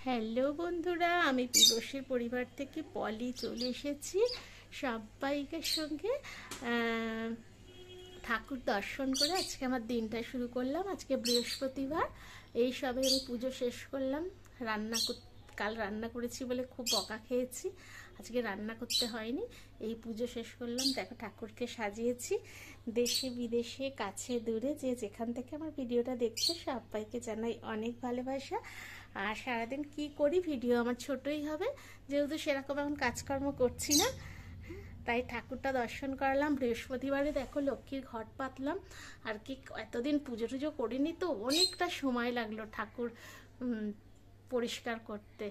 Hello বন্ধুরা, আমি পিরোসের পরিবার থেকে পলি চলে এসেছি সবাইকে সঙ্গে ঠাকুর দর্শন করে আজকে আমার দিনটা শুরু করলাম। আজকে বৃহস্পতিবার, এই সবে আমি পুজো শেষ করলাম। কাল রান্না করেছি বলে খুব বকা খেয়েছি, আজকে রান্না করতে হয়নি। এই পুজো শেষ করলাম। দেখো ঠাকুরকে সাজিয়েছি। দেশে বিদেশে কাছে দূরে যে যেখান থেকে আমার ভিডিওটা দেখছে সবাইকে জানাই অনেক ভালোবাসা। আর সারাদিন কি করি, ভিডিও আমার ছোটই হবে যেহেতু সেরকম এখন কাজকর্ম করছি না, তাই ঠাকুরটা দর্শন করলাম। বৃহস্পতিবারে দেখো লক্ষ্মীর ঘট পাতলাম। আর কি এতদিন পুজো টুজো করিনি তো অনেকটা সময় লাগলো ঠাকুর পরিষ্কার করতে।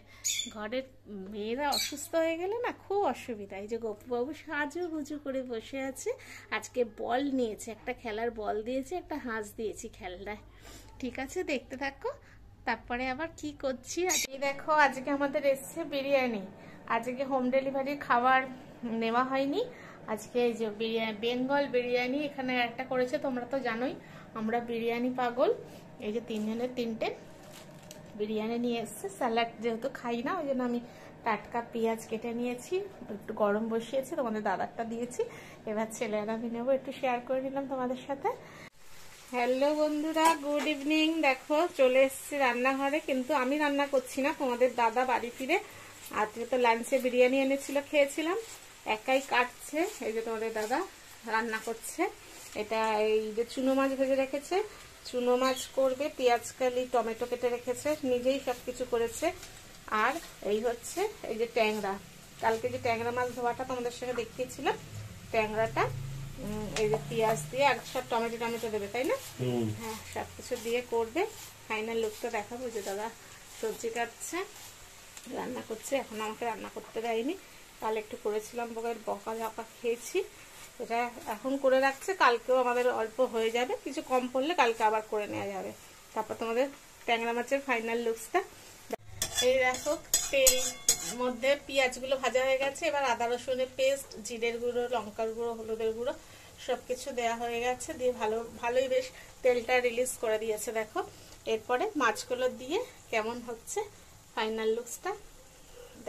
ঘরের মেয়েরা অসুস্থ হয়ে গেলে না খুব অসুবিধা। এই যে গপুবাবু সাজুগুজু করে বসে আছে। আজকে বল নিয়েছে, একটা খেলার বল দিয়েছে, একটা হাঁস দিয়েছি খেলনায়। ঠিক আছে, দেখতে থাকো, তারপরে আবার কি করছি। এই দেখো আজকে আমাদের এসছে বিরিয়ানি। আজকে হোম ডেলিভারি খাবার নেওয়া হয়নি। আজকে এই যে বিরিয়ানি, বেঙ্গল বিরিয়ানি এখানে একটা করেছে। তোমরা তো জানোই আমরা বিরিয়ানি পাগল। এই যে তিনজনের তিনটে বিরিয়ানি নিয়ে এসছে। স্যালাড যেহেতু খাই না ওই জন্য আমি টাটকা পেঁয়াজ কেটে নিয়েছি, একটু গরম বসিয়েছি, তোমাদের দাদারটা দিয়েছি। এবার ছেলে আর আমি নেবো, একটু শেয়ার করে নিলাম তোমাদের সাথে। হ্যালো বন্ধুরা, গুড ইভিনিং। দেখো চলে এসেছি রান্নাঘরে, কিন্তু আমি রান্না করছি না, তোমাদের দাদা বাড়ি ফিরে আজকে তো লাঞ্চে বিরিয়ানি এনেছিল, খেয়েছিলাম। একাই কাটছে, এই যে তোমাদের দাদা রান্না করছে। এটা এই যে চুনো মাছ ভেজে রেখেছে, চুনো মাছ করবে, পেঁয়াজ কালি টমেটো কেটে রেখেছে, নিজেই সবকিছু করেছে। আর এই হচ্ছে এই যে ট্যাংরা, কালকে যে ট্যাংরা মাছ ধোয়াটা তোমাদের সঙ্গে দেখিয়েছিলাম, ট্যাংরাটা এই যে পেঁয়াজ দিয়ে আর সব টমেটো টমেটো দেবে, তাই না? হ্যাঁ, সবকিছু দিয়ে করবে। ফাইনাল লুকটা দেখাবো। যে দাদা সবজি কাটছে, রান্না করছে। এখন আমাকে রান্না করতে দেয়নি, কাল একটু করেছিলাম, বকা ঝকা খেয়েছি। এটা এখন করে রাখছে, কালকেও আমাদের অল্প হয়ে যাবে, কিছু কম পড়লে কালকে আবার করে নেওয়া যাবে। তারপর তোমাদের ট্যাংরা মাছের ফাইনাল লুকসটা এই দেখো। তেল মধ্যে পেঁয়াজগুলো ভাজা হয়ে গেছে, এবার আদা রসুনের পেস্ট, জিরের গুঁড়ো, লঙ্কার গুঁড়ো, হলুদের গুঁড়ো সবকিছু দেওয়া হয়ে গেছে। দিয়ে ভালোই বেশ তেলটা রিলিজ করে দিয়েছে। দেখো এরপরে মাছগুলো দিয়ে কেমন হচ্ছে ফাইনাল লুকসটা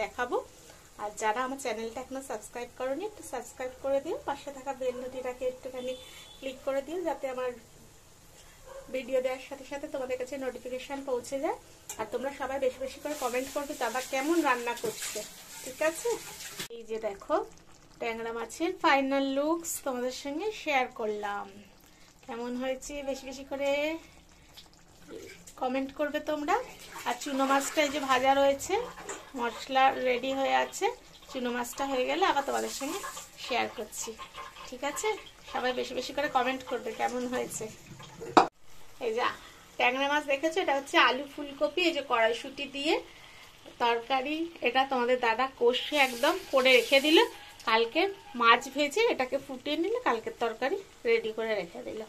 দেখাবো। আর যারা আমার চ্যানেলটা এখনো সাবস্ক্রাইব করোনি, একটু সাবস্ক্রাইব করে দিও, পাশে থাকা বেল নোটিটাকে একটুখানি ক্লিক করে দিও, যাতে আমার ভিডিও দেওয়ার সাথে সাথে তোমাদের কাছে নোটিফিকেশন পৌঁছে যায়। আর তোমরা সবাই বেশি বেশি করে কমেন্ট করবে দাদা কেমন রান্না করছে, ঠিক আছে? এই যে দেখো ট্যাংরা মাছের ফাইনাল লুকস তোমাদের সঙ্গে শেয়ার করলাম। কেমন হয়েছে বেশি বেশি করে কমেন্ট করবে তোমরা। আর চুনো মাছটা এই যে ভাজা রয়েছে, মশলা রেডি হয়ে আছে। চুনো মাছটা হয়ে গেলে আবার তোমাদের সঙ্গে শেয়ার করছি, ঠিক আছে? সবাই বেশি বেশি করে কমেন্ট করবে কেমন হয়েছে। এই যে ট্যাংরা মাছ দেখেছো, এটা হচ্ছে আলু ফুলকপি, এই যে কড়াইশুঁটি দিয়ে তরকারি। এটা তোমাদের দাদা কষে একদম করে রেখে দিল, কালকে মাছ ভেজে এটাকে ফুটিয়ে নিলে কালকের তরকারি রেডি করে রেখে দিল।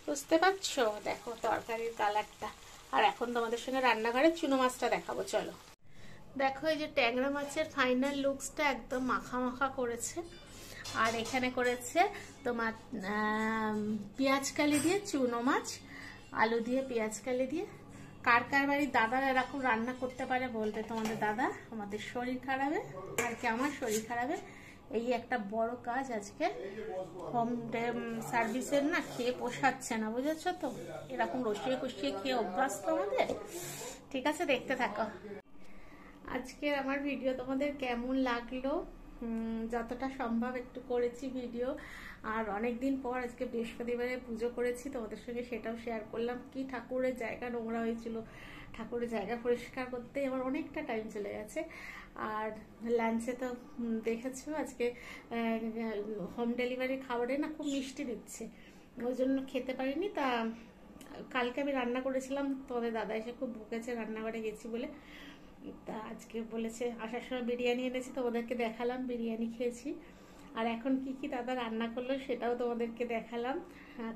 বুঝতে পারছো? দেখো তরকারির কালারটা। আর এখন তোমাদের সঙ্গে রান্নাঘরে চুনো মাছটা দেখাবো, চলো। দেখো এই যে ট্যাংরা মাছের ফাইনাল লুকসটা একদম মাখা মাখা করেছে। আর এখানে করেছে তোমার পেঁয়াজ কালি দিয়ে চুনো মাছ, আলু দিয়ে পেঁয়াজ কালি দিয়ে। কার কার বাড়ির দাদারা এরকম রান্না করতে পারে বলবে তোমাদের দাদা। আমাদের শরীর খারাপে আর কি, আমার শরীর খারাপে এই একটা বড় কাজ আজকে হোম সার্ভিসের না, খেয়ে পোষাচ্ছে না, বুঝেছো তো? এরকম রসিয়ে কষিয়ে খেয়ে অভ্যাস তো আমাদের। ঠিক আছে, দেখতে থাকো। আজকের আমার ভিডিও তোমাদের কেমন লাগলো? যতটা সম্ভব একটু করেছি ভিডিও। আর অনেকদিন পর আজকে বৃহস্পতিবারে পুজো করেছি, তোমাদের সঙ্গে সেটাও শেয়ার করলাম। কি ঠাকুরের জায়গা নোংরা হয়েছিল, ঠাকুরের জায়গা পরিষ্কার করতে আমার অনেকটা টাইম চলে গেছে। আর লাঞ্চে তো দেখেছো আজকে হোম ডেলিভারি খাবারে না খুব মিষ্টি দিচ্ছে, ওই জন্য খেতে পারিনি। তা কালকে আমি রান্না করেছিলাম, তোমাদের দাদা এসে খুব ভুকেছে রান্নাঘরে গেছি বলে। তা আজকে বলেছে, আসার সময় বিরিয়ানি এনেছি, তোমাদেরকে দেখালাম বিরিয়ানি খেয়েছি। আর এখন কি কি দাদা রান্না করলো সেটাও তোমাদেরকে দেখালাম।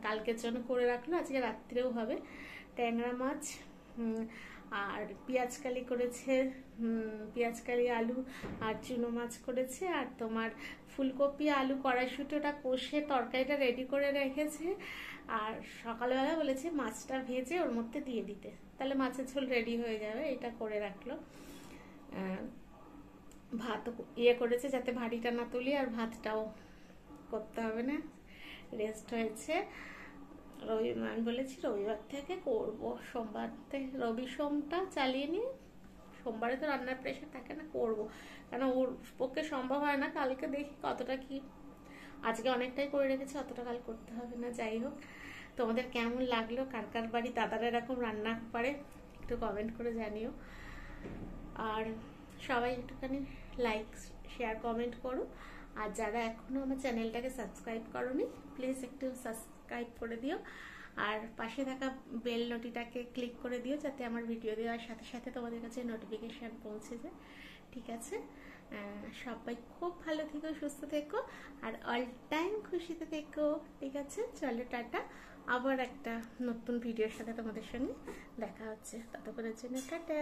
কালকের জন্য করে রাখলো, আজকে রাত্রেও হবে। ট্যাংরা মাছ আর পেঁয়াজ কালি করেছে, পেঁয়াজ কালি আলু আর চুনো মাছ করেছে। আর তোমার ফুলকপি আলু কড়াইশুঁটি ওটা কষে তরকারিটা রেডি করে রেখেছে। আর সকালবেলা বলেছে মাছটা ভেজে ওর মধ্যে দিয়ে দিতে, তাহলে মাছের ঝোল রেডি হয়ে যাবে, এটা করে রাখলো। ভাত ইয়ে করেছে যাতে ভারীটা না তুলি, আর ভাতটাও করতে হবে না, রেস্ট হয়েছে। আমি বলেছি রবিবার থেকে করব, সোমবার থেকে রবি সোমটা চালিয়ে নিয়ে সোমবারে তো রান্নার প্রেশার থাকে না, করব, কারণ ওর পক্ষে সম্ভব হয় না। কালকে দেখি কতটা কি, আজকে অনেকটাই করে রেখেছি, অতটা কাল করতে হবে না। যাই হোক, তোমাদের কেমন লাগলো, কার কার বাড়ি দাদারা এরকম রান্না পারে একটু কমেন্ট করে জানিও। আর সবাই একটুখানি লাইক শেয়ার কমেন্ট করো, আর যারা এখনো আমার চ্যানেলটাকে সাবস্ক্রাইব করোনি প্লিজ একটু সাবস্ক্রাইব করে দিও, আর পাশে থাকা বেল নোটিটাকে ক্লিক করে দিও যাতে আমার ভিডিও দেওয়ার সাথে সাথে তোমাদের কাছে নোটিফিকেশান পৌঁছে যায়। ঠিক আছে, সবাই খুব ভালো থেকো, সুস্থ থেকো, আর অল টাইম খুশিতে থেকো। ঠিক আছে, চলো টাটা, আবার একটা নতুন ভিডিওর সাথে তোমাদের সঙ্গে দেখা হচ্ছে, ততক্ষণের জন্য টাটা।